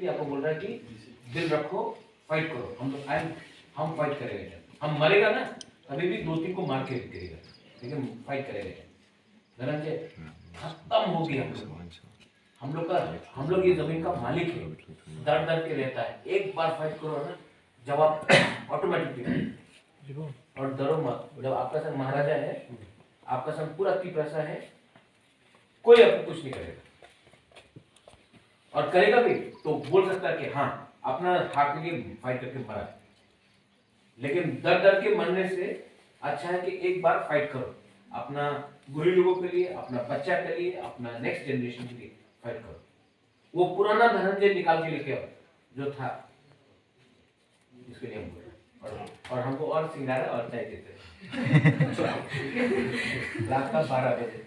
लिए आपको बोल रहा है कि दिल रखो, फाइट करो। हम फाइट करेंगे। हम मरेगा ना कभी भी 2-3 को मार के गिरेगा, लेकिन फाइट करेंगे। धनंजय खत्म हो गया हम लोग ये जमीन का मालिक है। दर दर के रहता है, एक बार फाइट करो ना जवाब ऑटोमेटिकली। और डरो मत, जब आपका संग महाराजा है, आपका संग पूरा की पैसा है, कोई आपको कुछ नहीं करेगा। और करेगा भी तो बोल सकता है कि हाँ अपना हक के लिए फाइट करके मरा। लेकिन डर डर के मरने से अच्छा है कि एक बार फाइट करो, अपना बुरी लोगों के लिए, अपना बच्चा के लिए, अपना नेक्स्ट जनरेशन के लिए फाइट करो। वो पुराना धनंजय निकाल के लेके आओ जो था, इसके लिए हम बोल रहे हैं। और हमको और सिंगारा और चाय देते हैं। रात का 12 बजे।